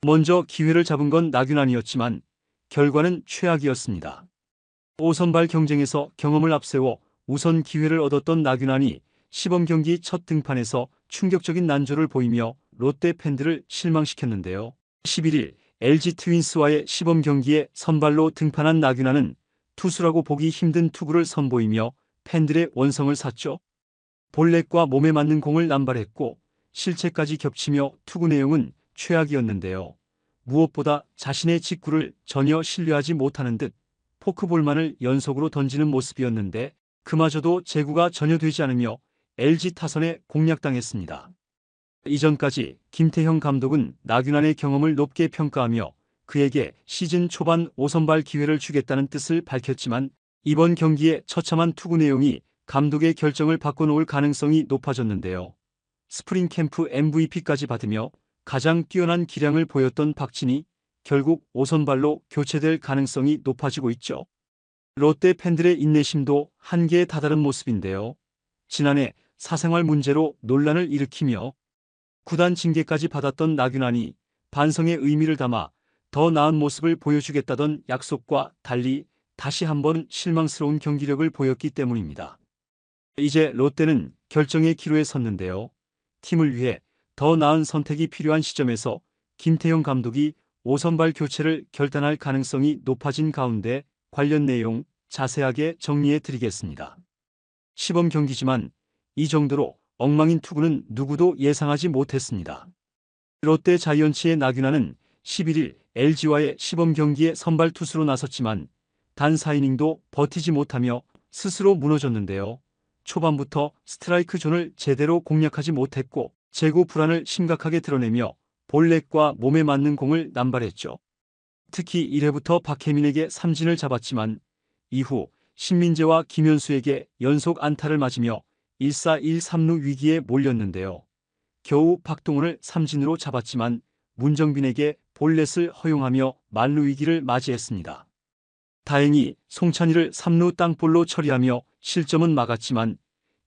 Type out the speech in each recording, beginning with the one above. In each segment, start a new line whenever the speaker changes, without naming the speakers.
먼저 기회를 잡은 건 나균안이었지만 결과는 최악이었습니다. 5선발 경쟁에서 경험을 앞세워 우선 기회를 얻었던 나균안이 시범 경기 첫 등판에서 충격적인 난조를 보이며 롯데 팬들을 실망시켰는데요. 11일 LG 트윈스와의 시범 경기에 선발로 등판한 나균안은 투수라고 보기 힘든 투구를 선보이며 팬들의 원성을 샀죠. 볼넷과 몸에 맞는 공을 남발했고 실책까지 겹치며 투구 내용은 최악이었는데요. 무엇보다 자신의 직구를 전혀 신뢰하지 못하는 듯 포크볼만을 연속으로 던지는 모습이었는데 그마저도 제구가 전혀 되지 않으며 LG 타선에 공략당했습니다. 이전까지 김태형 감독은 나균안의 경험을 높게 평가하며 그에게 시즌 초반 5선발 기회를 주겠다는 뜻을 밝혔지만 이번 경기의 처참한 투구 내용이 감독의 결정을 바꿔놓을 가능성이 높아졌는데요. 스프링 캠프 MVP까지 받으며 가장 뛰어난 기량을 보였던 박진이 결국 5선발로 교체될 가능성이 높아지고 있죠. 롯데 팬들의 인내심도 한계에 다다른 모습인데요. 지난해 사생활 문제로 논란을 일으키며 구단 징계까지 받았던 나균안이 반성의 의미를 담아 더 나은 모습을 보여주겠다던 약속과 달리 다시 한번 실망스러운 경기력을 보였기 때문입니다. 이제 롯데는 결정의 기로에 섰는데요. 팀을 위해 더 나은 선택이 필요한 시점에서 김태형 감독이 5선발 교체를 결단할 가능성이 높아진 가운데 관련 내용 자세하게 정리해 드리겠습니다. 시범 경기지만 이 정도로 엉망인 투구는 누구도 예상하지 못했습니다. 롯데 자이언츠의 나균안은 11일 LG와의 시범 경기에 선발 투수로 나섰지만 단 4이닝도 버티지 못하며 스스로 무너졌는데요. 초반부터 스트라이크 존을 제대로 공략하지 못했고 제구 불안을 심각하게 드러내며 볼넷과 몸에 맞는 공을 남발했죠. 특히 1회부터 박혜민에게 삼진을 잡았지만 이후 신민재와 김현수에게 연속 안타를 맞으며 1-4-1-3루 위기에 몰렸는데요. 겨우 박동원을 삼진으로 잡았지만 문정빈에게 볼넷을 허용하며 만루 위기를 맞이했습니다. 다행히 송찬희를 3루 땅볼로 처리하며 실점은 막았지만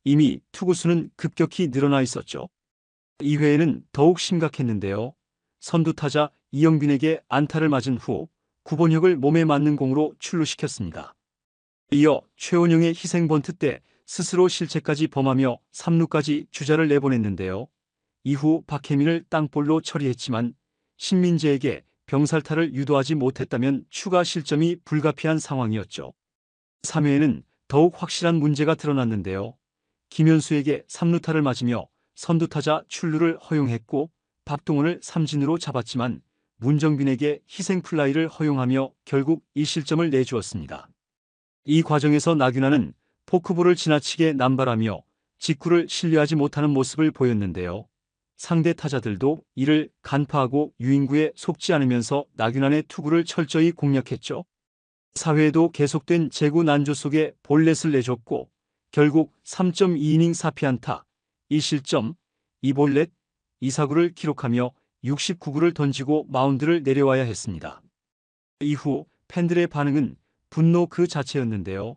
이미 투구수는 급격히 늘어나 있었죠. 2회에는 더욱 심각했는데요. 선두타자 이영빈에게 안타를 맞은 후 구본혁을 몸에 맞는 공으로 출루시켰습니다. 이어 최원영의 희생 번트 때 스스로 실책까지 범하며 3루까지 주자를 내보냈는데요. 이후 박혜민을 땅볼로 처리했지만 신민재에게 병살타를 유도하지 못했다면 추가 실점이 불가피한 상황이었죠. 3회에는 더욱 확실한 문제가 드러났는데요. 김현수에게 3루타를 맞으며 선두타자 출루를 허용했고 박동원을 삼진으로 잡았지만 문정빈에게 희생플라이를 허용하며 결국 1실점을 내주었습니다. 이 과정에서 나균안은 포크볼을 지나치게 남발하며 직구를 신뢰하지 못하는 모습을 보였는데요. 상대 타자들도 이를 간파하고 유인구에 속지 않으면서 나균안의 투구를 철저히 공략했죠. 4회에도 계속된 제구 난조 속에 볼넷을 내줬고 결국 3.2이닝 4피안타, 1실점, 2볼넷, 2사구를 기록하며 69구를 던지고 마운드를 내려와야 했습니다. 이후 팬들의 반응은 분노 그 자체였는데요.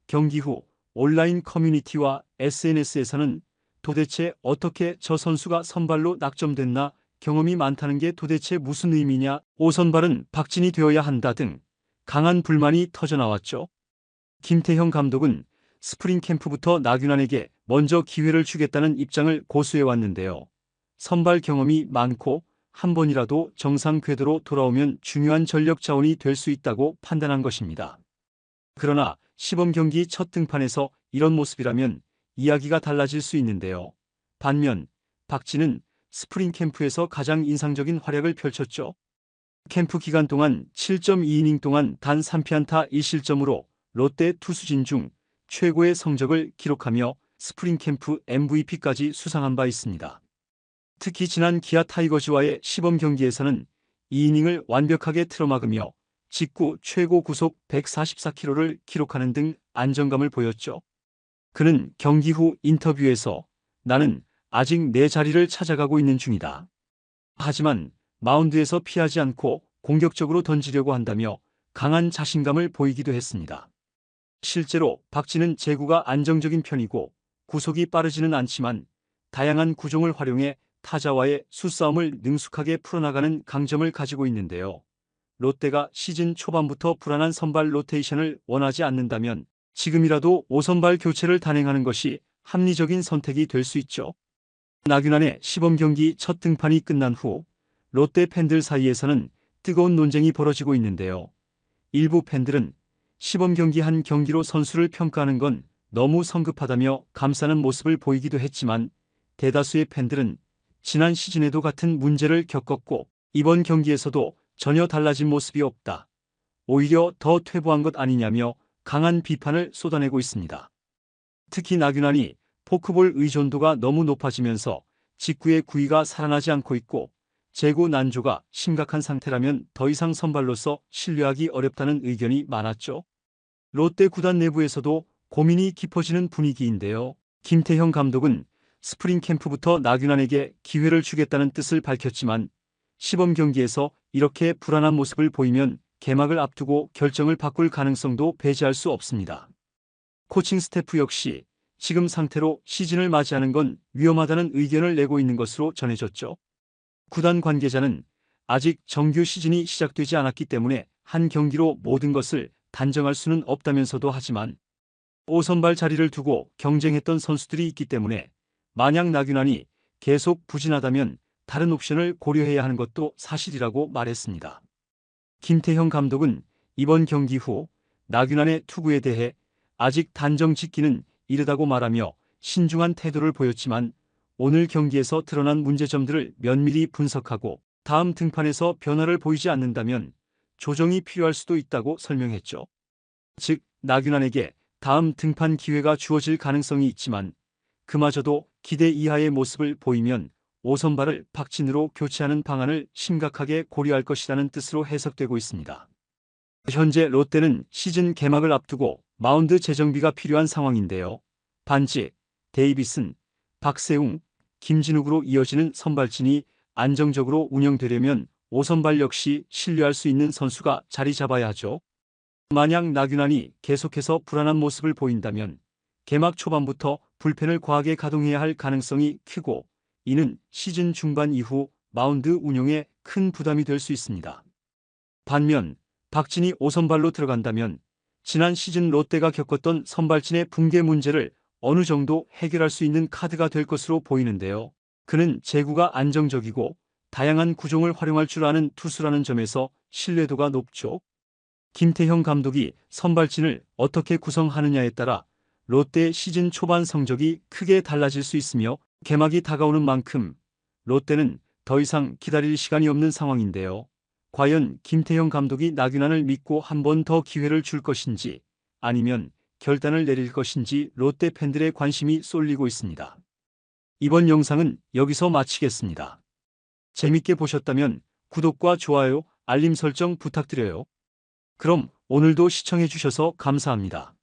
경기 후 온라인 커뮤니티와 SNS에서는 도대체 어떻게 저 선수가 선발로 낙점됐나, 경험이 많다는 게 도대체 무슨 의미냐, 5선발은 박진이 되어야 한다 등 강한 불만이 터져나왔죠. 김태형 감독은 스프링 캠프부터 나균안에게 먼저 기회를 주겠다는 입장을 고수해왔는데요. 선발 경험이 많고 한 번이라도 정상 궤도로 돌아오면 중요한 전력 자원이 될 수 있다고 판단한 것입니다. 그러나 시범 경기 첫 등판에서 이런 모습이라면 이야기가 달라질 수 있는데요. 반면 박진은 스프링 캠프에서 가장 인상적인 활약을 펼쳤죠. 캠프 기간 동안 7.2이닝 동안 단 3피안타 1실점으로 롯데 투수진 중 최고의 성적을 기록하며 스프링 캠프 MVP까지 수상한 바 있습니다. 특히 지난 기아 타이거즈와의 시범 경기에서는 2이닝을 완벽하게 틀어막으며 직구 최고 구속 144km를 기록하는 등 안정감을 보였죠. 그는 경기 후 인터뷰에서 나는 아직 내 자리를 찾아가고 있는 중이다. 하지만 마운드에서 피하지 않고 공격적으로 던지려고 한다며 강한 자신감을 보이기도 했습니다. 실제로 박진은 제구가 안정적인 편이고 구속이 빠르지는 않지만 다양한 구종을 활용해 타자와의 수싸움을 능숙하게 풀어나가는 강점을 가지고 있는데요. 롯데가 시즌 초반부터 불안한 선발 로테이션을 원하지 않는다면 지금이라도 5선발 교체를 단행하는 것이 합리적인 선택이 될 수 있죠. 나균안의 시범경기 첫 등판이 끝난 후 롯데 팬들 사이에서는 뜨거운 논쟁이 벌어지고 있는데요. 일부 팬들은 시범경기 한 경기로 선수를 평가하는 건 너무 성급하다며 감싸는 모습을 보이기도 했지만, 대다수의 팬들은 지난 시즌에도 같은 문제를 겪었고 이번 경기에서도 전혀 달라진 모습이 없다, 오히려 더 퇴보한 것 아니냐며 강한 비판을 쏟아내고 있습니다. 특히 나균안이 포크볼 의존도가 너무 높아지면서 직구의 구위가 살아나지 않고 있고 제구 난조가 심각한 상태라면 더 이상 선발로서 신뢰하기 어렵다는 의견이 많았죠. 롯데 구단 내부에서도 고민이 깊어지는 분위기인데요. 김태형 감독은 스프링 캠프부터 나균안에게 기회를 주겠다는 뜻을 밝혔지만, 시범 경기에서 이렇게 불안한 모습을 보이면 개막을 앞두고 결정을 바꿀 가능성도 배제할 수 없습니다. 코칭 스태프 역시 지금 상태로 시즌을 맞이하는 건 위험하다는 의견을 내고 있는 것으로 전해졌죠. 구단 관계자는 아직 정규 시즌이 시작되지 않았기 때문에 한 경기로 모든 것을 단정할 수는 없다면서도 하지만, 5선발 자리를 두고 경쟁했던 선수들이 있기 때문에 만약 나균안이 계속 부진하다면 다른 옵션을 고려해야 하는 것도 사실이라고 말했습니다. 김태형 감독은 이번 경기 후 나균안의 투구에 대해 아직 단정 짓기는 이르다고 말하며 신중한 태도를 보였지만, 오늘 경기에서 드러난 문제점들을 면밀히 분석하고 다음 등판에서 변화를 보이지 않는다면 조정이 필요할 수도 있다고 설명했죠. 즉, 나균안에게 다음 등판 기회가 주어질 가능성이 있지만 그마저도 기대 이하의 모습을 보이면 5선발을 박진으로 교체하는 방안을 심각하게 고려할 것이라는 뜻으로 해석되고 있습니다. 현재 롯데는 시즌 개막을 앞두고 마운드 재정비가 필요한 상황인데요. 반지, 데이비슨, 박세웅, 김진욱으로 이어지는 선발진이 안정적으로 운영되려면 5선발 역시 신뢰할 수 있는 선수가 자리 잡아야 하죠. 만약 나균안이 계속해서 불안한 모습을 보인다면 개막 초반부터 불펜을 과하게 가동해야 할 가능성이 크고, 이는 시즌 중반 이후 마운드 운용에 큰 부담이 될 수 있습니다. 반면 박진이 5선발로 들어간다면 지난 시즌 롯데가 겪었던 선발진의 붕괴 문제를 어느 정도 해결할 수 있는 카드가 될 것으로 보이는데요. 그는 제구가 안정적이고 다양한 구종을 활용할 줄 아는 투수라는 점에서 신뢰도가 높죠. 김태형 감독이 선발진을 어떻게 구성하느냐에 따라 롯데의 시즌 초반 성적이 크게 달라질 수 있으며, 개막이 다가오는 만큼 롯데는 더 이상 기다릴 시간이 없는 상황인데요. 과연 김태형 감독이 나균안을 믿고 한 번 더 기회를 줄 것인지 아니면 결단을 내릴 것인지 롯데 팬들의 관심이 쏠리고 있습니다. 이번 영상은 여기서 마치겠습니다. 재밌게 보셨다면 구독과 좋아요, 알림 설정 부탁드려요. 그럼 오늘도 시청해 주셔서 감사합니다.